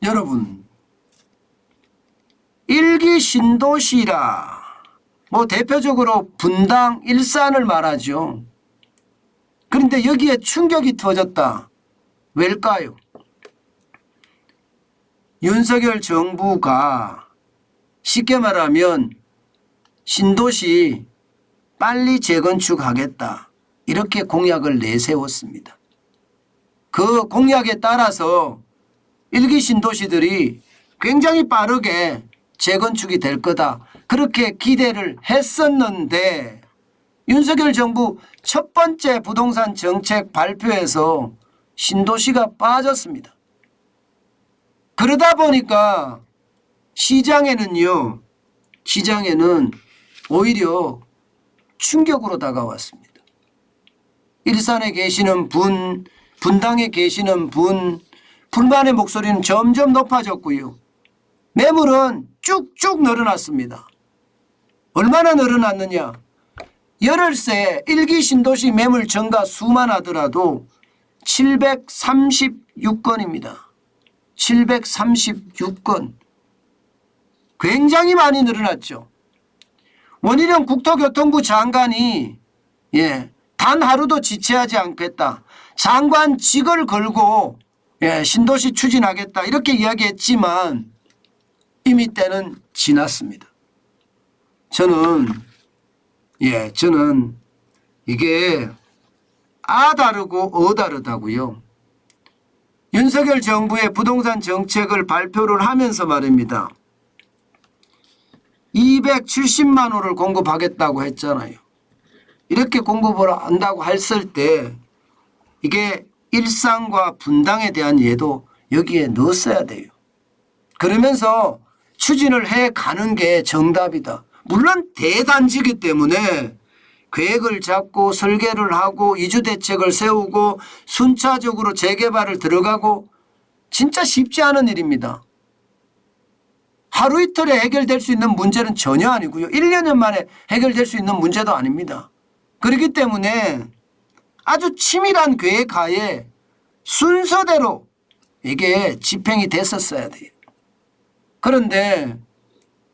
여러분, 일기 신도시라 대표적으로 분당, 일산을 말하죠. 그런데 여기에 충격이 터졌다. 왜일까요? 윤석열 정부가 쉽게 말하면 신도시 빨리 재건축하겠다 이렇게 공약을 내세웠습니다. 그 공약에 따라서 일기 신도시들이 굉장히 빠르게 재건축이 될 거다 그렇게 기대를 했었는데 윤석열 정부 첫 번째 부동산 정책 발표에서 신도시가 빠졌습니다. 그러다 보니까 시장에는 오히려 충격으로 다가왔습니다. 일산에 계시는 분, 분당에 계시는 분, 불만의 목소리는 점점 높아졌고요. 매물은 쭉쭉 늘어났습니다. 얼마나 늘어났느냐? 열흘새 일기 신도시 매물 증가 수만 하더라도 736건입니다. 736건. 굉장히 많이 늘어났죠. 원희룡 국토교통부 장관이 단 하루도 지체하지 않겠다. 장관직을 걸고 신도시 추진하겠다 이렇게 이야기했지만 이미 때는 지났습니다. 저는 이게 다르고 다르다고요. 윤석열 정부의 부동산 정책을 발표를 하면서 말입니다. 270만 호를 공급하겠다고 했잖아요. 이렇게 공급을 한다고 했을 때 이게 일산과 분당에 대한 예도 여기에 넣었어야 돼요. 그러면서 추진을 해가는 게 정답이다. 물론 대단지이기 때문에 계획을 잡고 설계를 하고 이주대책을 세우고 순차적으로 재개발을 들어가고 진짜 쉽지 않은 일입니다. 하루 이틀에 해결될 수 있는 문제는 전혀 아니고요. 1년 만에 해결될 수 있는 문제도 아닙니다. 그렇기 때문에 아주 치밀한 계획하에 순서대로 이게 집행이 됐었어야 돼요. 그런데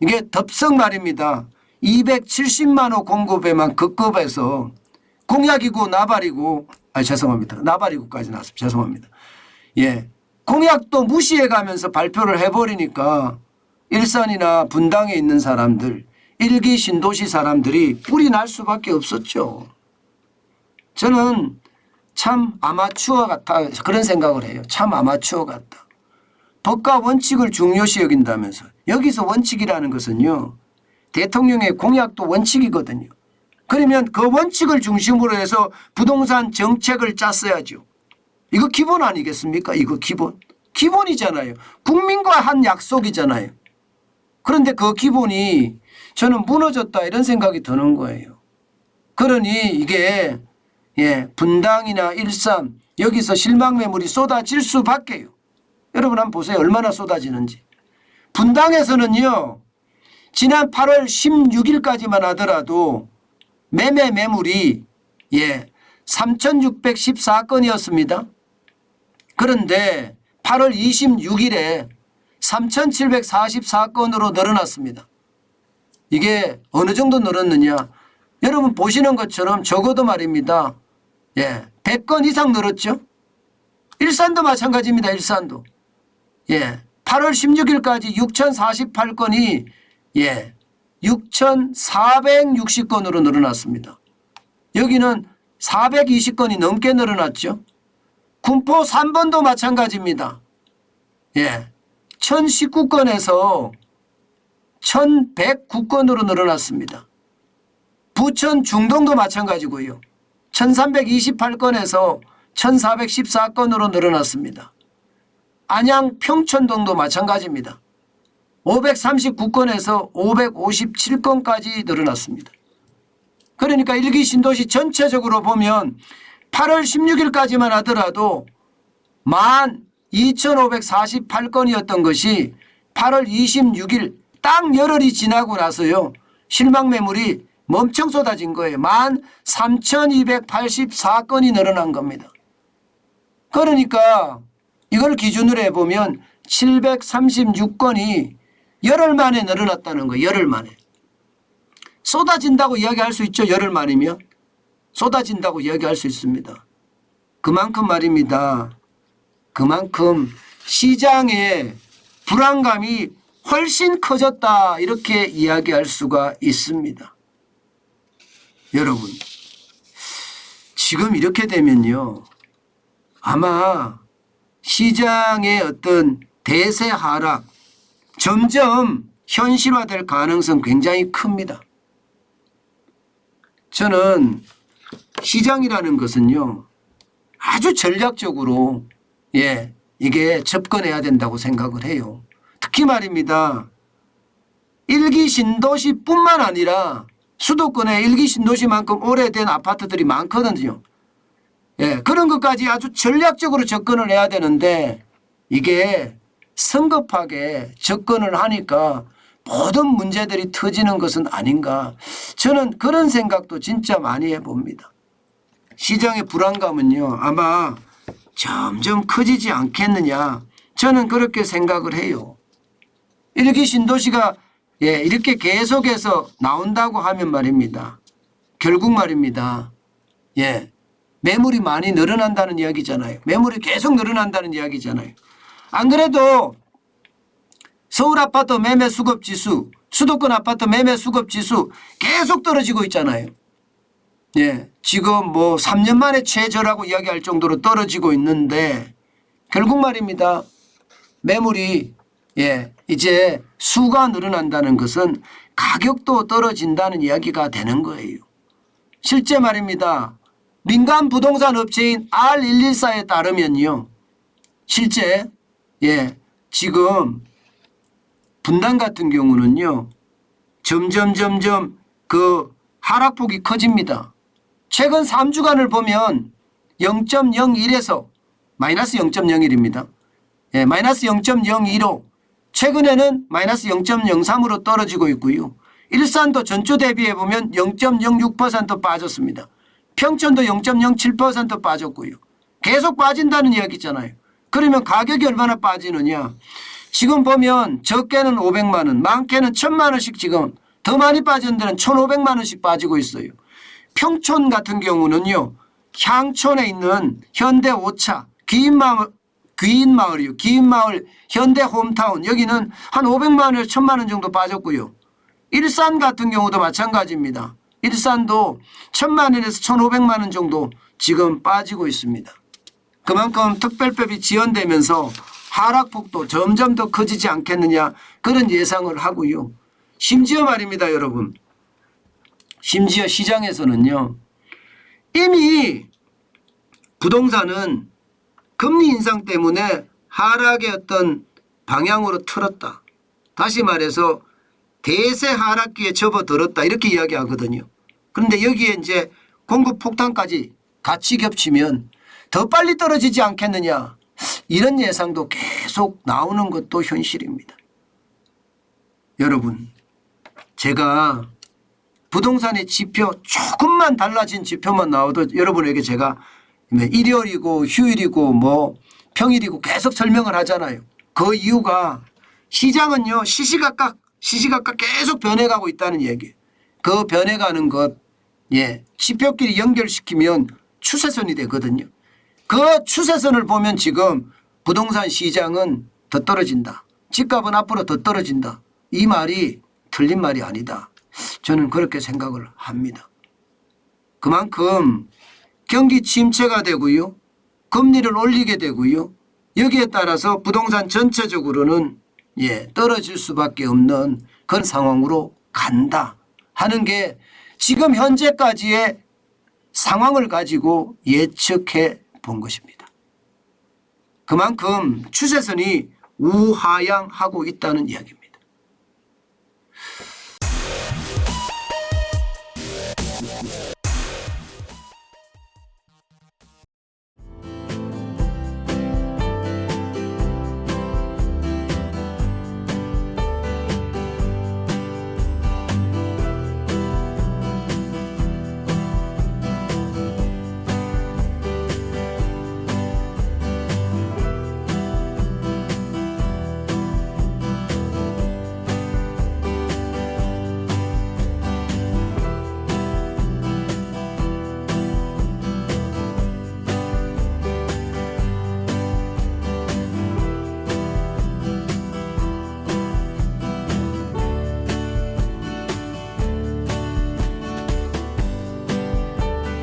이게 덥석 말입니다. 270만 호 공급에만 급급해서 공약이고 나발이고 죄송합니다. 나발이고까지 나왔습니다. 죄송합니다. 공약도 무시해 가면서 발표를 해버리니까 일산이나 분당에 있는 사람들, 일기 신도시 사람들이 뿔이 날 수밖에 없었죠. 저는 참 아마추어 같다 그런 생각을 해요. 참 아마추어 같다. 법과 원칙을 중요시 여긴다면서 여기서 원칙이라는 것은요. 대통령의 공약도 원칙이거든요. 그러면 그 원칙을 중심으로 해서 부동산 정책을 짰어야죠. 이거 기본 아니겠습니까? 이거 기본이잖아요. 국민과 한 약속이잖아요. 그런데 그 기본이 저는 무너졌다 이런 생각이 드는 거예요. 그러니 이게 분당이나 일산 여기서 실망 매물이 쏟아질 수밖에요. 여러분 한번 보세요. 얼마나 쏟아지는지. 분당에서는요. 지난 8월 16일까지만 하더라도 매물이 3,614건이었습니다. 그런데 8월 26일에 3,744건으로 늘어났습니다. 이게 어느 정도 늘었느냐. 여러분 보시는 것처럼 적어도 말입니다. 100건 이상 늘었죠. 일산도 마찬가지입니다. 일산도. 8월 16일까지 6,048건이 6,460건으로 늘어났습니다. 여기는 420건이 넘게 늘어났죠. 군포 3번도 마찬가지입니다. 1,019건에서 1,109건으로 늘어났습니다. 부천 중동도 마찬가지고요. 1,328건에서 1,414건으로 늘어났습니다. 안양 평촌동도 마찬가지입니다. 539건에서 557건까지 늘어났습니다. 그러니까 일기 신도시 전체적으로 보면 8월 16일까지만 하더라도 12,548건이었던 것이 8월 26일 딱 열흘이 지나고 나서요. 실망 매물이 멈청 쏟아진 거예요. 13,284건이 늘어난 겁니다. 그러니까 이걸 기준으로 해보면 736건이 열흘 만에 늘어났다는 거예요. 열흘 만에. 쏟아진다고 이야기할 수 있죠. 열흘 만이면. 쏟아진다고 이야기할 수 있습니다. 그만큼 말입니다. 그만큼 시장의 불안감이 훨씬 커졌다 이렇게 이야기할 수가 있습니다. 여러분 지금 이렇게 되면요. 아마 시장의 어떤 대세 하락 점점 현실화될 가능성 굉장히 큽니다. 저는 시장이라는 것은요. 아주 전략적으로 이게 접근해야 된다고 생각을 해요. 특히 말입니다. 일기 신도시뿐만 아니라 수도권에 일기 신도시만큼 오래된 아파트들이 많거든요. 그런 것까지 아주 전략적으로 접근을 해야 되는데 이게 성급하게 접근을 하니까 모든 문제들이 터지는 것은 아닌가. 저는 그런 생각도 진짜 많이 해봅니다. 시장의 불안감은요. 아마 점점 커지지 않겠느냐. 저는 그렇게 생각을 해요. 일기 신도시가 이렇게 계속해서 나온다고 하면 말입니다. 결국 말입니다. 매물이 많이 늘어난다는 이야기잖아요. 매물이 계속 늘어난다는 이야기잖아요. 안 그래도 서울 아파트 매매 수급 지수, 수도권 아파트 매매 수급 지수 계속 떨어지고 있잖아요. 지금 뭐 3년 만에 최저라고 이야기할 정도로 떨어지고 있는데 결국 말입니다. 매물이 이제 수가 늘어난다는 것은 가격도 떨어진다는 이야기가 되는 거예요. 실제 말입니다. 민간 부동산 업체인 R114에 따르면요. 실제 지금 분당 같은 경우는요. 점점 그 하락폭이 커집니다. 최근 3주간을 보면 0.01에서 마이너스 0.01입니다. 마이너스 0.02로 최근에는 마이너스 0.03으로 떨어지고 있고요. 일산도 전주 대비해 보면 0.06% 빠졌습니다. 평촌도 0.07% 빠졌고요. 계속 빠진다는 이야기잖아요. 그러면 가격이 얼마나 빠지느냐. 지금 보면 적게는 500만 원, 많게는 1000만 원씩 지금 더 많이 빠진 데는 1500만 원씩 빠지고 있어요. 평촌 같은 경우는요. 향촌에 있는 현대 5차 귀인마을이요. 귀인마을 현대 홈타운 여기는 한 500만 원에서 1000만 원 정도 빠졌고요. 일산 같은 경우도 마찬가지입니다. 일산도 1000만 원에서 1500만 원 정도 지금 빠지고 있습니다. 그만큼 특별법이 지연되면서 하락폭도 점점 더 커지지 않겠느냐 그런 예상을 하고요. 심지어 말입니다. 여러분. 심지어 시장에서는요. 이미 부동산은 금리 인상 때문에 하락의 어떤 방향으로 틀었다. 다시 말해서 대세 하락기에 접어들었다 이렇게 이야기하거든요. 그런데 여기에 이제 공급 폭탄까지 같이 겹치면 더 빨리 떨어지지 않겠느냐 이런 예상도 계속 나오는 것도 현실입니다. 여러분 제가 부동산의 지표 조금만 달라진 지표만 나와도 여러분에게 제가 일요일이고 휴일이고 뭐 평일이고 계속 설명을 하잖아요. 그 이유가 시장은요 시시각각 계속 변해가고 있다는 얘기예요. 그 변해가는 것 지표끼리 연결시키면 추세선이 되거든요. 그 추세선을 보면 지금 부동산 시장은 더 떨어진다. 집값은 앞으로 더 떨어진다. 이 말이 틀린 말이 아니다. 저는 그렇게 생각을 합니다. 그만큼 경기 침체가 되고요. 금리를 올리게 되고요. 여기에 따라서 부동산 전체적으로는 떨어질 수밖에 없는 그런 상황으로 간다 하는 게 지금 현재까지의 상황을 가지고 예측해 본 것입니다. 그만큼 추세선이 우하향하고 있다는 이야기입니다.